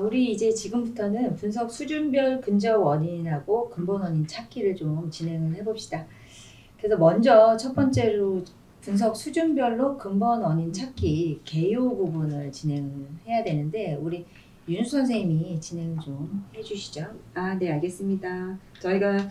우리 이제 지금부터는 분석 수준별 근저 원인하고 근본 원인 찾기를 좀 진행을 해봅시다. 그래서 먼저 첫 번째로 분석 수준별로 근본 원인 찾기 개요 부분을 진행을 해야 되는데 우리 윤 선생님이 진행을 좀 해주시죠. 네, 알겠습니다. 저희가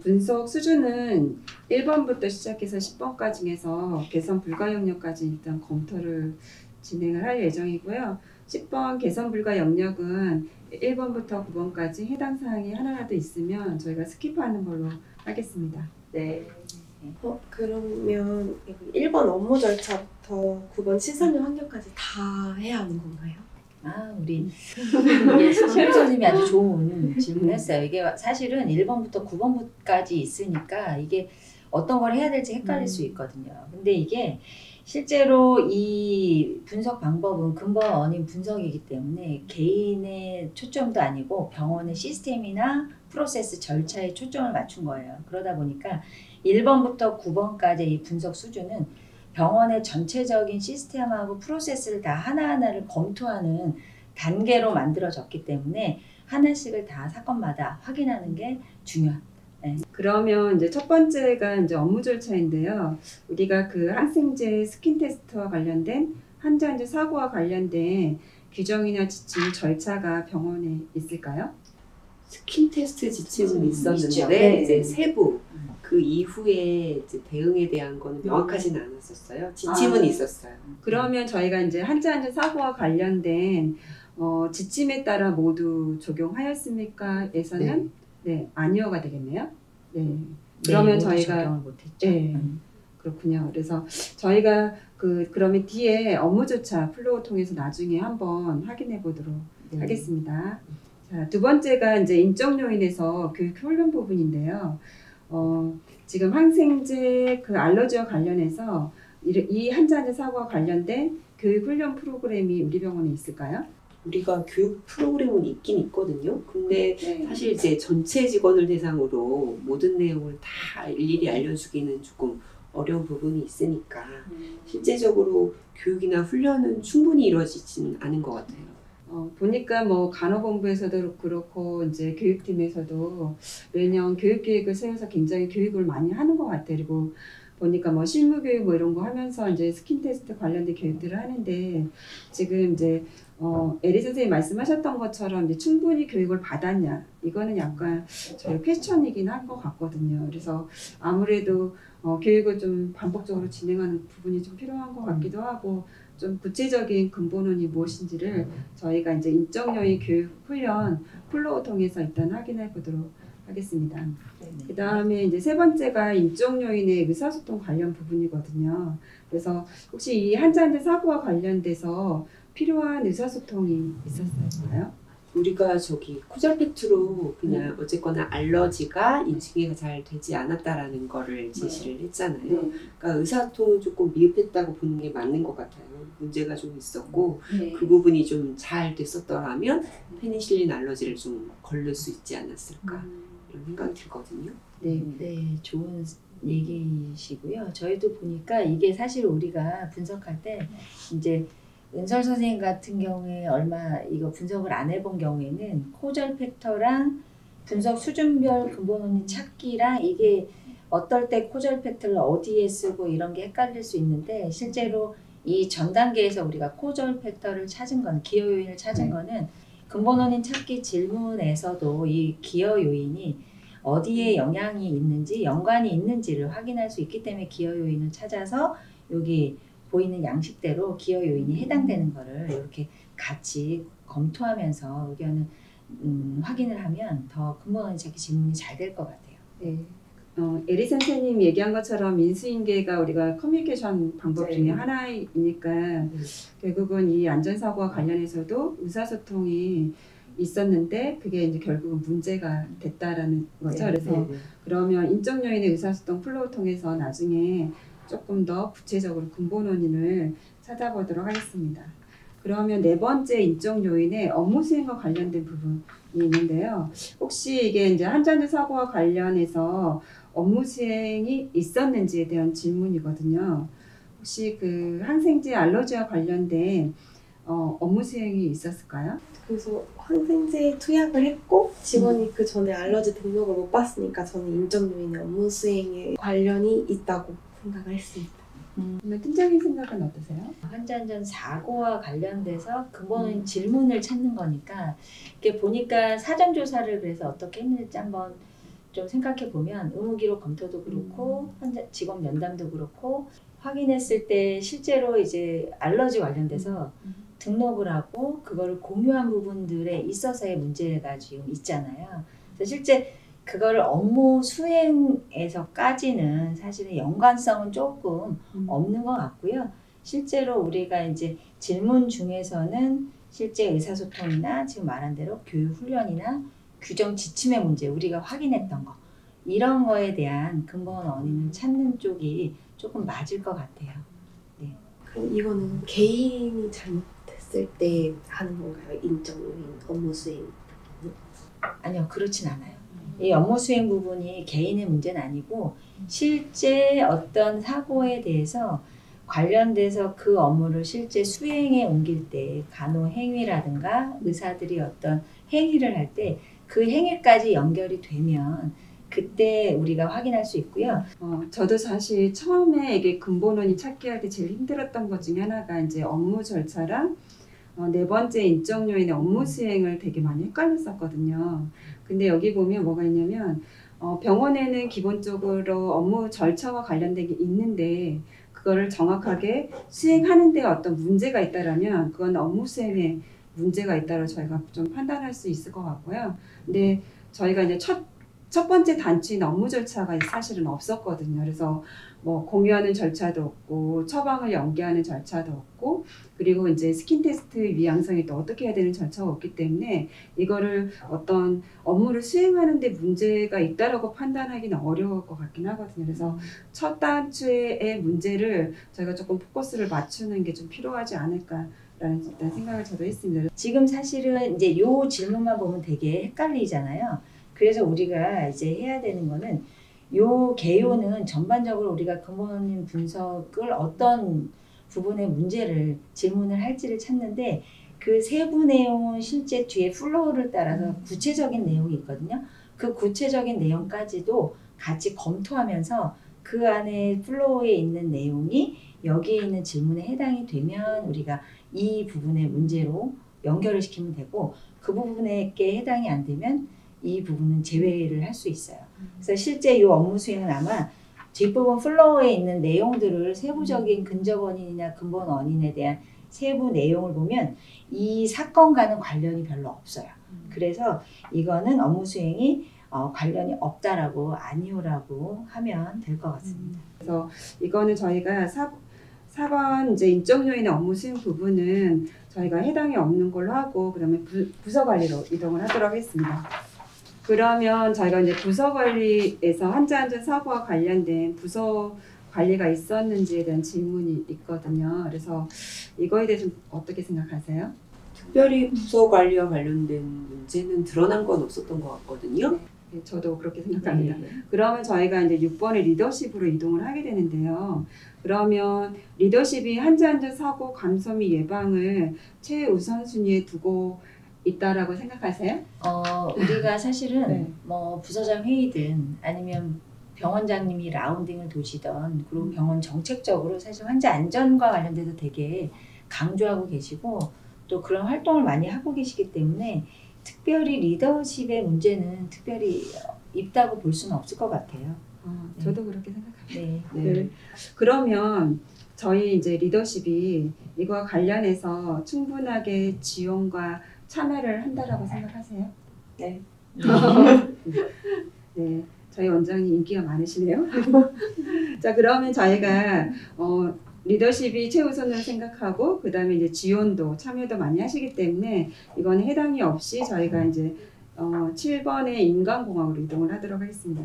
분석 수준은 1번부터 시작해서 10번까지 중에서 개선 불가 영역까지 일단 검토를 진행을 할 예정이고요. 10번 개선 불가 영역은 1번부터 9번까지 해당 사항이 하나라도 있으면 저희가 스킵하는 걸로 하겠습니다. 네. 그러면 1번 업무 절차부터 9번 실산료 환경까지 다 해야 하는 건가요? 우리 신부 선생님이 아주 좋은 질문했어요. 이게 사실은 1번부터 9번까지 있으니까 이게 어떤 걸 해야 될지 헷갈릴 수 있거든요. 근데 이게 실제로 이 분석 방법은 근본 원인 분석이기 때문에 개인의 초점도 아니고 병원의 시스템이나 프로세스 절차에 초점을 맞춘 거예요. 그러다 보니까 1번부터 9번까지 이 분석 수준은 병원의 전체적인 시스템하고 프로세스를 다 하나하나를 검토하는 단계로 만들어졌기 때문에 하나씩을 다 사건마다 확인하는 게 중요합니다. 네. 그러면 이제 첫 번째가 이제 업무 절차인데요. 우리가 그 항생제 스킨 테스트와 관련된 환자 사고와 관련된 규정이나 지침 절차가 병원에 있을까요? 스킨 테스트 지침은 있었는데 있죠. 이제 세부 그 이후에 이제 대응에 대한 거는 명확하지는 않았었어요. 지침은 있었어요. 그러면 저희가 이제 환자 사고와 관련된 지침에 따라 모두 적용하였습니까? 에서는 네, 아니어가 되겠네요. 네. 그러면 저희가 적용을 못했죠. 네. 그렇군요. 그래서 저희가 그러면 뒤에 업무조차 플로우 통해서 나중에 한번 확인해 보도록 하겠습니다. 자, 두 번째가 이제 인적 요인에서 교육 훈련 부분인데요. 지금 항생제 그 알러지와 관련해서 이 환자 사고와 관련된 교육 훈련 프로그램이 우리 병원에 있을까요? 우리가 교육 프로그램은 있긴 있거든요. 근데 사실 이제 전체 직원을 대상으로 모든 내용을 다 일일이 알려주기는 조금 어려운 부분이 있으니까 실제적으로 교육이나 훈련은 충분히 이루어지지는 않은 것 같아요. 보니까 뭐 간호본부에서도 그렇고 이제 교육팀에서도 매년 교육계획을 세워서 굉장히 교육을 많이 하는 것 같아요. 그리고 보니까 뭐 실무교육 뭐 이런 거 하면서 이제 스킨 테스트 관련된 교육들을 하는데 지금 이제 에리 선생님 말씀하셨던 것처럼 이제 충분히 교육을 받았냐 이거는 약간 저희 퀘스천이긴 한 것 같거든요. 그래서 아무래도 교육을 좀 반복적으로 진행하는 부분이 좀 필요한 것 같기도 하고 좀 구체적인 근본원이 무엇인지를 저희가 이제 인적 요인 교육 훈련 플로우 통해서 일단 확인해 보도록 하겠습니다. 그 다음에 이제 세 번째가 인적 요인의 의사소통 관련 부분이거든요. 그래서 혹시 이 환자한테 사고와 관련돼서 필요한 의사소통이 있었을까요? 우리가 코잘팩트로 그냥 어쨌거나 알러지가 인식이 잘 되지 않았다라는 거를 제시를 했잖아요. 그러니까 의사소통은 조금 미흡했다고 보는 게 맞는 것 같아요. 문제가 좀 있었고 그 부분이 좀 잘 됐었더라면 페니실린 알러지를 좀 걸릴 수 있지 않았을까 이런 생각이 들거든요. 네, 좋은 얘기시고요. 저희도 보니까 이게 사실 우리가 분석할 때 이제 은설 선생님 같은 경우에 이거 분석을 안 해본 경우에는 코절 팩터랑 분석 수준별 근본 원인 찾기랑 이게 어떨 때 코절 팩터를 어디에 쓰고 이런 게 헷갈릴 수 있는데 실제로 이 전 단계에서 우리가 코절 팩터를 찾은 건 기여 요인을 찾은 거는 근본 원인 찾기 질문에서도 이 기여 요인이 어디에 영향이 있는지 연관이 있는지를 확인할 수 있기 때문에 기여 요인을 찾아서 여기 보이는 양식대로 기여 요인이 해당되는 거를 이렇게 같이 검토하면서 의견을 확인을 하면 더 근본 원인 찾기 질문이 잘 될 것 같아요. 네. 에리 선생님 얘기한 것처럼 인수인계가 우리가 커뮤니케이션 방법 중에 하나이니까 결국은 이 안전사고와 관련해서도 의사소통이 있었는데 그게 이제 결국은 문제가 됐다라는 거죠. 그래서 그러면 인적 요인의 의사소통 플로우 통해서 나중에 조금 더 구체적으로 근본 원인을 찾아보도록 하겠습니다. 그러면 네 번째 인적 요인의 업무 수행과 관련된 부분이 있는데요. 혹시 이게 이제 환자들 사고와 관련해서 업무 수행이 있었는지에 대한 질문이거든요. 혹시 그 항생제 알러지와 관련된 업무 수행이 있었을까요? 그래서 항생제에 투약을 했고 직원이 그 전에 알러지 등록을 못 봤으니까 저는 인적요인의 업무 수행에 관련이 있다고 생각을 했습니다. 그러면 팀장님 생각은 어떠세요? 환자 안전 사고와 관련돼서 근본은 질문을 찾는 거니까 이렇게 보니까 사전 조사를 그래서 어떻게 했는지 한번 좀 생각해 보면 의무 기록 검토도 그렇고 환자 직원 면담도 그렇고 확인했을 때 실제로 이제 알러지 관련돼서 등록을 하고 그거를 공유한 부분들에 있어서의 문제가 지금 있잖아요. 그래서 실제 그거를 업무 수행에서까지는 사실은 연관성은 조금 없는 것 같고요. 실제로 우리가 이제 질문 중에서는 실제 의사소통이나 지금 말한 대로 교육훈련이나 규정 지침의 문제 우리가 확인했던 거 이런 거에 대한 근본 원인을 찾는 쪽이 조금 맞을 것 같아요. 그럼 이거는 개인이 잘못했을 때 하는 건가요? 인적요인 업무 수행. 아니요, 그렇진 않아요. 이 업무 수행 부분이 개인의 문제는 아니고 실제 어떤 사고에 대해서 관련돼서 그 업무를 실제 수행에 옮길 때 간호행위라든가 의사들이 어떤 행위를 할 때 그 행위까지 연결이 되면 그때 우리가 확인할 수 있고요. 저도 사실 처음에 이게 근본원인 찾기 할 때 제일 힘들었던 것 중에 하나가 이제 업무 절차랑 네 번째 인적 요인의 업무 수행을 되게 많이 헷갈렸었거든요. 근데 여기 보면 뭐가 있냐면 병원에는 기본적으로 업무 절차와 관련된 게 있는데 그거를 정확하게 수행하는 데 어떤 문제가 있다라면 그건 업무 수행에 문제가 있다고 저희가 좀 판단할 수 있을 것 같고요. 근데 저희가 이제 첫 번째 단추인 업무 절차가 사실은 없었거든요. 그래서 뭐 공유하는 절차도 없고 처방을 연계하는 절차도 없고 그리고 이제 스킨 테스트 위양성이 또 어떻게 해야 되는 절차가 없기 때문에 이거를 어떤 업무를 수행하는 데 문제가 있다라고 판단하기는 어려울 것 같긴 하거든요. 그래서 첫 단추의 문제를 저희가 조금 포커스를 맞추는 게 좀 필요하지 않을까 라는 생각을 저도 했습니다. 지금 사실은 이제 요 질문만 보면 되게 헷갈리잖아요. 그래서 우리가 이제 해야 되는 거는 요 개요는 전반적으로 우리가 근본원인 분석을 어떤 부분의 문제를 질문을 할지를 찾는데 그 세부 내용은 실제 뒤에 플로우를 따라서 구체적인 내용이 있거든요. 그 구체적인 내용까지도 같이 검토하면서 그 안에 플로우에 있는 내용이 여기에 있는 질문에 해당이 되면 우리가 이 부분의 문제로 연결을 시키면 되고 그 부분에게 해당이 안 되면 이 부분은 제외를 할 수 있어요. 그래서 실제 이 업무 수행은 아마 뒷부분 플로우에 있는 내용들을 세부적인 근접 원인이나 근본 원인에 대한 세부 내용을 보면 이 사건과는 관련이 별로 없어요. 그래서 이거는 업무 수행이 관련이 없다라고 아니오라고 하면 될 것 같습니다. 그래서 이거는 저희가 4번 이제 인적 요인의 업무 수행 부분은 저희가 해당이 없는 걸로 하고 그다음에 부서 관리로 이동을 하도록 하겠습니다. 그러면 저희가 이제 부서 관리에서 환자 안전 사고와 관련된 부서 관리가 있었는지에 대한 질문이 있거든요. 그래서 이거에 대해서 어떻게 생각하세요? 특별히 부서 관리와 관련된 문제는 드러난 건 없었던 것 같거든요. 네, 저도 그렇게 생각합니다. 네. 그러면 저희가 이제 6번의 리더십으로 이동을 하게 되는데요. 그러면 리더십이 환자 안전 사고 감소 및 예방을 최우선순위에 두고 있다라고 생각하세요? 우리가 사실은 네. 뭐 부서장 회의든 아니면 병원장님이 라운딩을 도시던 그리고 병원 정책적으로 사실 환자 안전과 관련돼서 되게 강조하고 계시고 또 그런 활동을 많이 하고 계시기 때문에 특별히 리더십의 문제는 특별히 있다고 볼 수는 없을 것 같아요. 저도 그렇게 생각합니다. 네. 네. 그러면 저희 이제 리더십이 이거와 관련해서 충분하게 지원과 참여를 한다라고 생각하세요? 네. 네. 저희 원장님 인기가 많으시네요. 자, 그러면 저희가 리더십이 최우선으로 생각하고 그 다음에 이제 지원도 참여도 많이 하시기 때문에 이건 해당이 없이 저희가 이제 7번의 인간공학으로 이동을 하도록 하겠습니다.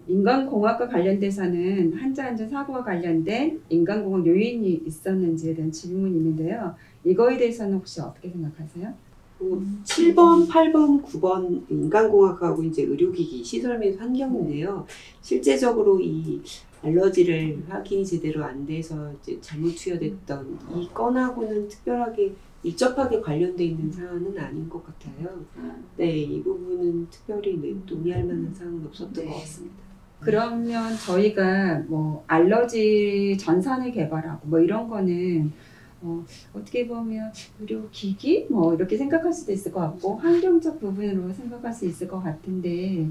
인간공학과 관련돼서는 환자 안전 사고와 관련된 인간공학 요인이 있었는지에 대한 질문이 있는데요. 이거에 대해서는 혹시 어떻게 생각하세요? 그 7번, 8번, 9번 인간공학하고 이제 의료기기, 시설 및 환경인데요. 실제적으로 이 알러지를 확인이 제대로 안 돼서 이제 잘못 투여됐던 이 건하고는 특별하게 밀접하게 관련돼 있는 사안은 아닌 것 같아요. 네, 이 부분은 특별히 논의할 만한 사안은 없었던 것 같습니다. 그러면 저희가 뭐 알러지 전산을 개발하고 뭐 이런 거는 어떻게 보면 의료기기 뭐 이렇게 생각할 수도 있을 것 같고 환경적 부분으로 생각할 수 있을 것 같은데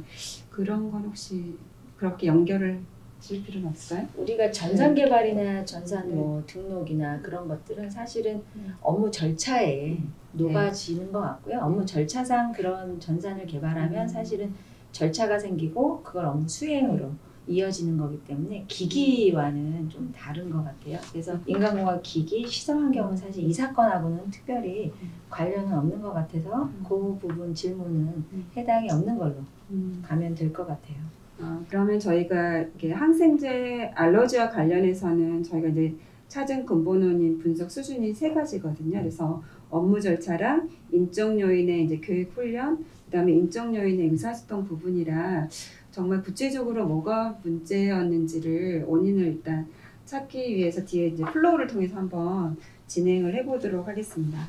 그런 건 혹시 그렇게 연결을 줄 필요는 없을까요? 우리가 전산 개발이나 전산 뭐 등록이나 그런 것들은 사실은 업무 절차에 녹아지는 것 같고요. 업무 절차상 그런 전산을 개발하면 사실은 절차가 생기고 그걸 업무 수행으로 이어지는 거기 때문에 기기와는 좀 다른 것 같아요. 그래서 인간공학 기기, 시설환경은 사실 이 사건하고는 특별히 관련은 없는 것 같아서 그 부분 질문은 해당이 없는 걸로 가면 될 것 같아요. 그러면 저희가 이렇게 항생제 알러지와 관련해서는 저희가 이제 찾은 근본 원인 분석 수준이 3가지거든요. 그래서 업무 절차랑 인적 요인의 이제 교육 훈련, 그다음에 인적 요인의 의사소통 부분이라 정말 구체적으로 뭐가 문제였는지를 원인을 일단 찾기 위해서 뒤에 이제 플로우를 통해서 한번 진행을 해보도록 하겠습니다.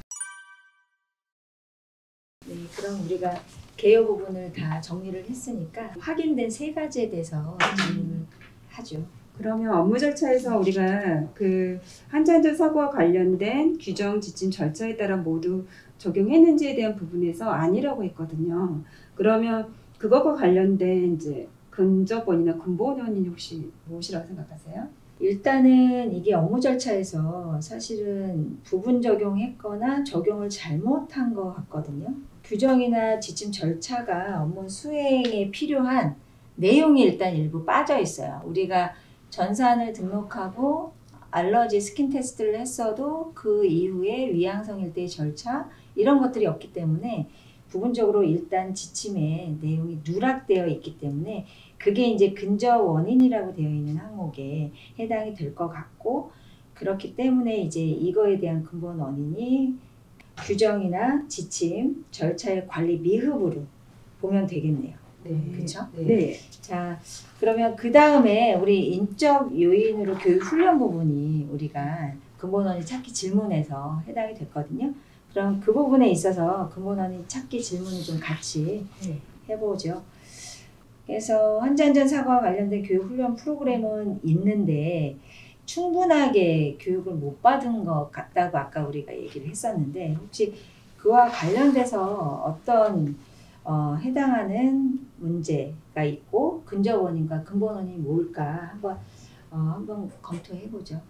네, 그럼 우리가 개요 부분을 다 정리를 했으니까 확인된 3가지에 대해서 질문을 하죠. 그러면 업무 절차에서 우리가 그 환자인적 사고와 관련된 규정, 지침, 절차에 따라 모두 적용했는지에 대한 부분에서 아니라고 했거든요. 그러면 그것과 관련된 이제 근접 원인이나 근본 원인이 혹시 무엇이라고 생각하세요? 일단은 이게 업무 절차에서 사실은 부분 적용했거나 적용을 잘못한 것 같거든요. 규정이나 지침 절차가 업무 수행에 필요한 내용이 일단 일부 빠져 있어요. 우리가 전산을 등록하고 알러지 스킨 테스트를 했어도 그 이후에 위양성일대 절차 이런 것들이 없기 때문에 부분적으로 일단 지침에 내용이 누락되어 있기 때문에 그게 이제 근저 원인이라고 되어 있는 항목에 해당이 될 것 같고 그렇기 때문에 이제 이거에 대한 근본 원인이 규정이나 지침, 절차의 관리 미흡으로 보면 되겠네요. 네. 그렇죠? 네. 자, 그러면 그 다음에 우리 인적 요인으로 교육 훈련 부분이 우리가 근본 원인 찾기 질문에서 해당이 됐거든요. 그럼 그 부분에 있어서 근본 원인 찾기 질문을 좀 같이 해보죠. 그래서 환자안전 사고와 관련된 교육 훈련 프로그램은 있는데 충분하게 교육을 못 받은 것 같다고 아까 우리가 얘기를 했었는데 혹시 그와 관련돼서 어떤 해당하는 문제가 있고 근저 원인과 근본 원인이 뭘까 한번 검토해 보죠.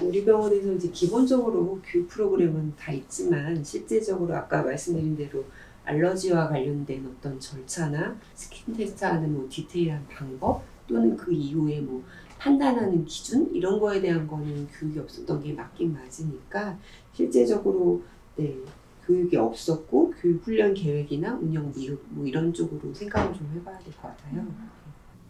우리 병원에서 이제 기본적으로 교육 프로그램은 다 있지만 실제적으로 아까 말씀드린 대로 알러지와 관련된 어떤 절차나 스킨 테스트하는 뭐 디테일한 방법 또는 그 이후에 뭐 판단하는 기준 이런 거에 대한 거는 교육이 없었던 게 맞긴 맞으니까 실제적으로 교육이 없었고 교육 훈련 계획이나 운영 미흡 뭐 이런 쪽으로 생각을 좀 해봐야 될 것 같아요.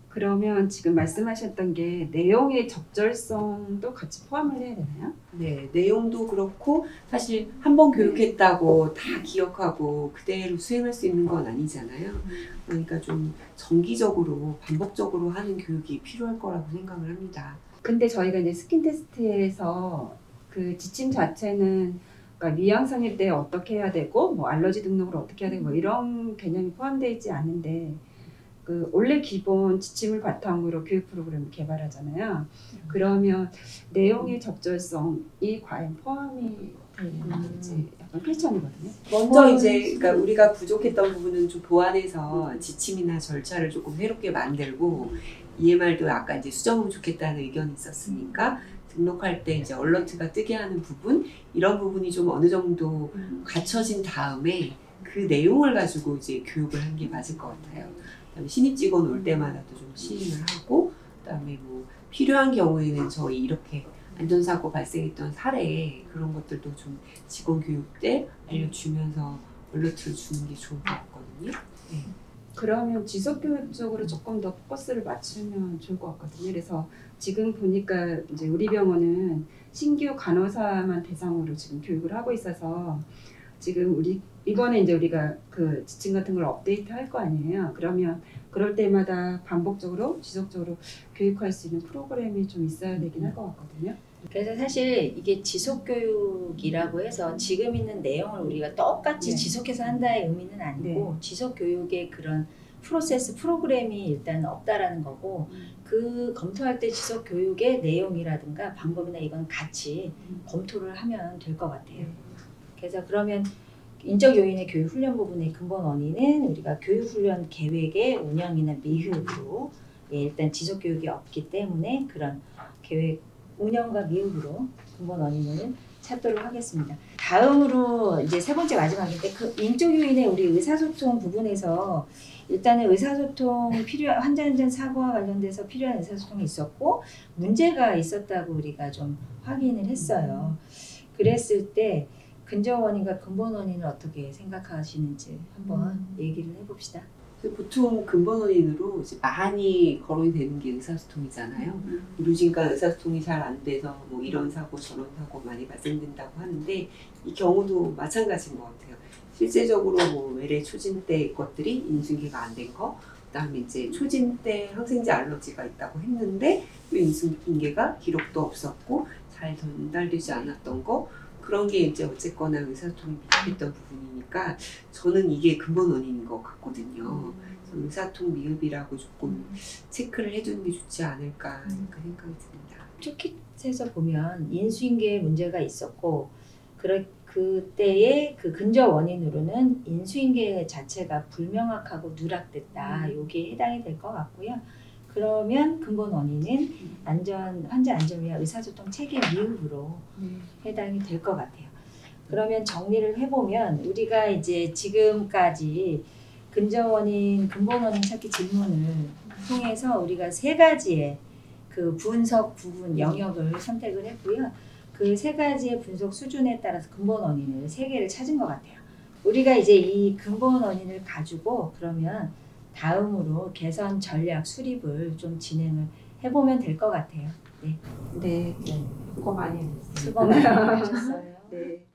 그러면 지금 말씀하셨던 게 내용의 적절성도 같이 포함을 해야 되나요? 네, 내용도 그렇고 사실 한 번 교육했다고 다 기억하고 그대로 수행할 수 있는 건 아니잖아요. 그러니까 좀 정기적으로 반복적으로 하는 교육이 필요할 거라고 생각을 합니다. 근데 저희가 이제 스킨 테스트에서 그 지침 자체는 그러니까 위양성일 때 어떻게 해야 되고 뭐 알러지 등록을 어떻게 해야 되고 뭐 이런 개념이 포함되어 있지 않은데 그 원래 기본 지침을 바탕으로 교육 프로그램을 개발하잖아요. 그러면 내용의 적절성이 과연 포함이 되는지 약간 퀘스천이거든요. 먼저 이제 그러니까 우리가 부족했던 부분은 좀 보완해서 지침이나 절차를 조금 새롭게 만들고 EMR도 아까 이제 수정하면 좋겠다는 의견이 있었으니까 등록할 때 이제 얼러트가 뜨게 하는 부분 이런 부분이 좀 어느 정도 갖춰진 다음에 그 내용을 가지고 이제 교육을 한 게 맞을 것 같아요. 그다음에 신입 직원 올 때마다도 좀 시행을 하고 그다음에 뭐 필요한 경우에는 저희 이렇게 안전사고 발생했던 사례 그런 것들도 좀 직원 교육 때 알려주면서 얼러트를 주는 게 좋을 것 같거든요. 네. 그러면 지속교육적으로 조금 더 포커스를 맞추면 좋을 것 같거든요. 그래서 지금 보니까 이제 우리 병원은 신규 간호사만 대상으로 지금 교육을 하고 있어서 지금 우리 이번에 이제 우리가 그 지침 같은 걸 업데이트 할 거 아니에요. 그러면 그럴 때마다 반복적으로 지속적으로 교육할 수 있는 프로그램이 좀 있어야 되긴 할 것 같거든요. 그래서 사실 이게 지속교육이라고 해서 지금 있는 내용을 우리가 똑같이 네. 지속해서 한다의 의미는 아니고 지속교육의 그런 프로세스 프로그램이 일단 없다라는 거고 그 검토할 때 지속교육의 내용이라든가 방법이나 이건 같이 검토를 하면 될 것 같아요. 그래서 그러면 인적 요인의 교육 훈련 부분의 근본 원인은 우리가 교육 훈련 계획의 운영이나 미흡으로 일단 지속 교육이 없기 때문에 그런 계획 운영과 미흡으로 근본 원인을 찾도록 하겠습니다. 다음으로 이제 세 번째 마지막인데 그 인적 요인의 우리 의사소통 부분에서 일단은 의사소통 환자 사고와 관련돼서 필요한 의사소통이 있었고 문제가 있었다고 우리가 좀 확인을 했어요. 그랬을 때 근저 원인과 근본 원인을 어떻게 생각하시는지 한번 얘기를 해봅시다. 보통 근본 원인으로 이제 많이 거론이 되는 게 의사소통이잖아요. 의료진 간 의사소통이 잘 안 돼서 뭐 이런 사고 저런 사고 많이 발생된다고 하는데 이 경우도 마찬가지인 것 같아요. 실제적으로 뭐 외래 초진 때 것들이 인수인계가 안 된 거, 그다음에 이제 초진 때 항생제 알러지가 있다고 했는데 또 인수인계가 기록도 없었고 잘 전달되지 않았던 거. 그런 게 이제 어쨌거나 의사소통이 미흡했던 부분이니까 저는 이게 근본 원인인 것 같거든요. 그래서 의사소통 미흡이라고 조금 체크를 해주는 게 좋지 않을까 그 생각이 듭니다. 툴킷에서 보면 인수인계에 문제가 있었고 그때의 그 근저 원인으로는 인수인계 자체가 불명확하고 누락됐다. 요게 해당이 될 것 같고요. 그러면 근본 원인은 환자 안전 위한 의사소통 체계 미흡으로 해당이 될 것 같아요. 그러면 정리를 해보면 우리가 이제 지금까지 근저 원인, 근본 원인 찾기 질문을 통해서 우리가 세 가지의 그 분석 부분 영역을 선택을 했고요. 그 세 가지의 분석 수준에 따라서 근본 원인을 세 개를 찾은 것 같아요. 우리가 이제 이 근본 원인을 가지고 그러면 다음으로 개선 전략 수립을 좀 진행을 해보면 될 것 같아요. 네. 네. 수고 많이 했어요. 수고 많이 하셨어요. 네.